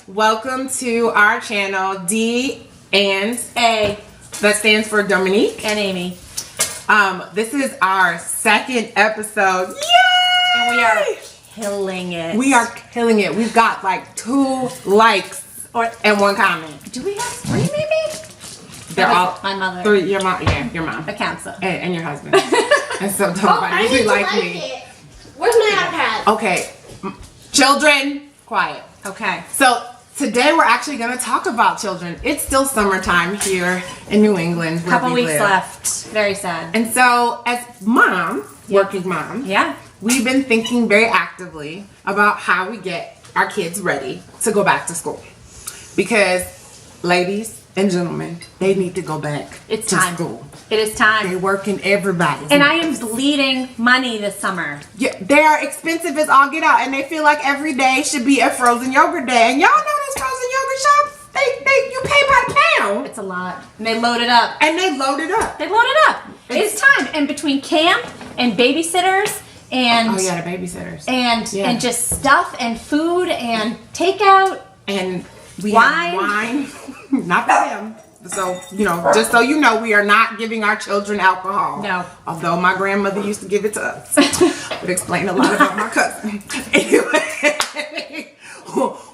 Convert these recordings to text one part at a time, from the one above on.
Welcome to our channel, D and A. That stands for Dominique and Amy. This is our second episode. Yay! And we are killing it. We are killing it. We've got like 2 likes and 1 comment. Do we have 3 maybe? They're all my mother. 3. Your mom, yeah, your mom. Accounts though. And your husband. And so nobody usually like me. It. Where's my iPad? Okay, children, quiet. Okay. So today we're actually going to talk about children. It's still summertime here in New England. A couple weeks left. Very sad. And so as mom, working mom, we've been thinking very actively about how we get our kids ready to go back to school. Because ladies and gentlemen, they need to go back to school. It is time. They're working everybody. And I am bleeding money this summer. Yeah, they are expensive as all get out, and they feel like every day should be a frozen yogurt day. And y'all know those frozen yogurt shops, you pay by the pound. It's a lot. And they load it up. It's time. And between camp and babysitters and the babysitters. And just stuff and food and takeout and we have wine. Not for them. So, just so you know, we are not giving our children alcohol. No. Although my grandmother used to give it to us. Would explain a lot about my cousin. Anyway,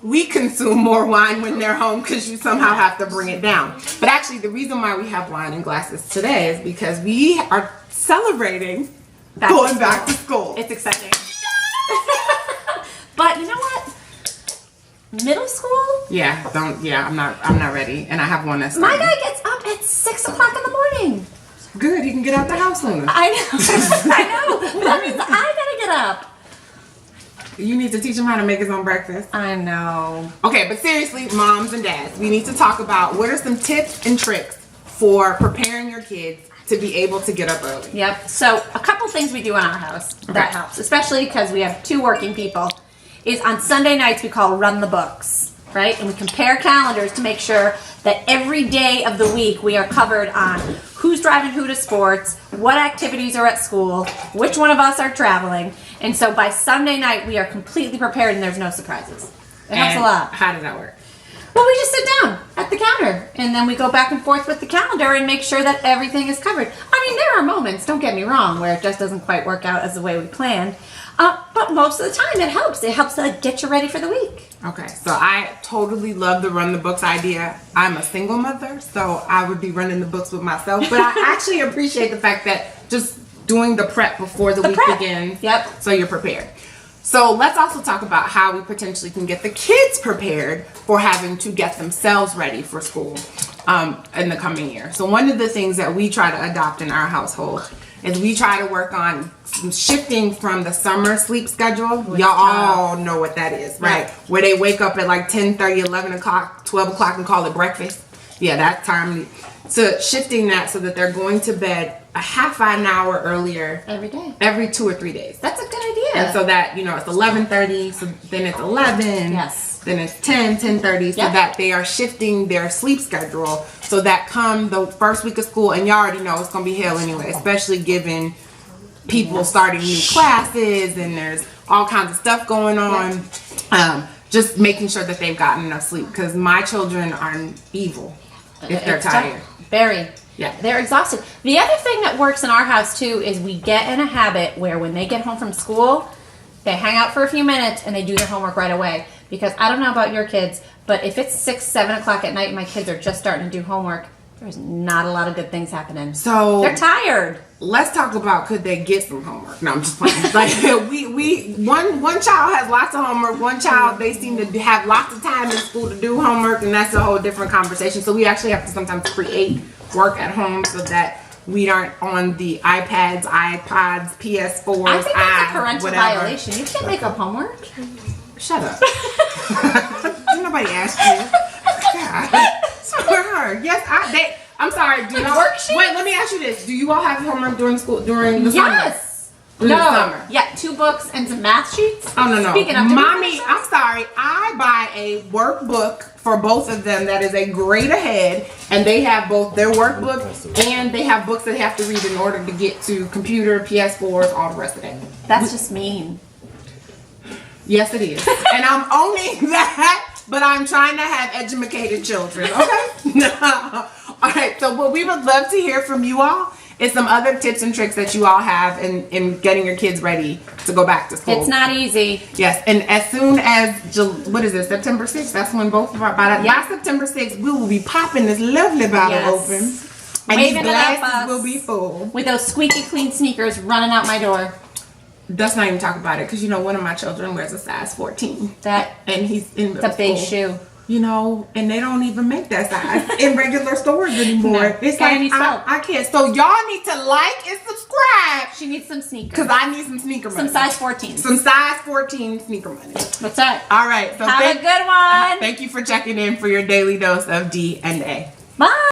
we consume more wine when they're home because you somehow have to bring it down. But actually, the reason why we have wine in glasses today is because we are celebrating going back to school. It's exciting. But you know what? Middle school? I'm not ready. And I have one that's my guy gets up at 6 o'clock in the morning. Good, he can get out the house sooner. I know. That means I gotta get up. You need to teach him how to make his own breakfast. I know. Okay, but seriously, moms and dads, we need to talk about what are some tips and tricks for preparing your kids to be able to get up early. Yep. So a couple things we do in our house that helps, especially because we have 2 working people, is on Sunday nights we call Run the Books, right? And we compare calendars to make sure that every day of the week we are covered on who's driving who to sports, what activities are at school, which one of us are traveling. And so by Sunday night we are completely prepared and there's no surprises. It helps a lot. How does that work? Well, we just sit down at the counter and then we go back and forth with the calendar and make sure that everything is covered. I mean, there are moments, don't get me wrong, where it just doesn't quite work out as the way we planned. But most of the time it helps. It helps to get you ready for the week. Okay, so I totally love the Run the Books idea. I'm a single mother, so I would be running the books with myself. But I actually appreciate the fact that just doing the prep before the week begins. Yep. So you're prepared. So let's also talk about how we potentially can get the kids prepared for having to get themselves ready for school in the coming year. So one of the things that we try to adopt in our household is we try to work on some shifting from the summer sleep schedule. Y'all all know what that is, right? Where they wake up at like 10:30, 11 o'clock, 12 o'clock and call it breakfast. Yeah, that time. So shifting that so that they're going to bed a half an hour earlier. Every day. Every 2 or 3 days. That's a good idea. And so that, it's 11:30, so then it's 11. Yes. Then it's 10:30, so that they are shifting their sleep schedule so that come the first week of school, and you already know it's going to be hell anyway, especially given people starting new classes and there's all kinds of stuff going on. Just making sure that they've gotten enough sleep because my children are evil if they're tired. Very. Yeah. They're exhausted. The other thing that works in our house too is we get in a habit where when they get home from school, they hang out for a few minutes and they do their homework right away. Because I don't know about your kids, but if it's 6, 7 o'clock at night and my kids are just starting to do homework, there's not a lot of good things happening. So they're tired. Let's talk about could they get some homework? No, I'm just playing. Like one child has lots of homework. One child, they seem to have lots of time in school to do homework, and that's a whole different conversation. So we actually have to sometimes create work at home so that we aren't on the iPads, iPods, PS4s. I think that's a parental violation. You can't make up homework. Shut up. Didn't nobody ask you. God. Swear. Yes, I'm sorry. Do y'all worksheet? Wait, let me ask you this. Do you all have homework during the summer? Yes. During the summer? Yeah, 2 books and some math sheets. Oh, no. Speaking of Mommy, I'm sorry. I buy a workbook for both of them that is a grade ahead, and they have both their workbook and they have books that they have to read in order to get to computer, PS4s, all the rest of it. That's just mean. Yes, it is. And I'm owning that but I'm trying to have educated children, okay? All right, so what we would love to hear from you all is some other tips and tricks that you all have in getting your kids ready to go back to school. It's not easy. Yes, and as soon as, September 6th, that's when both of our, by September 6th, we will be popping this lovely bottle open. And Waving these it at glasses us. will be full. With those squeaky clean sneakers running out my door. Let's not even talk about it, because you know one of my children wears a size 14. And he's in It's a big school. shoe. You know, and they don't even make that size in regular stores anymore. No, It's gotta like, be sold. I can't. So y'all need to like and subscribe. She needs some sneakers. Because I need some sneaker money. Some size 14. Some size 14 sneaker money. What's that? All right. So Have a good one. Thank you for checking in for your daily dose of D&A. Bye.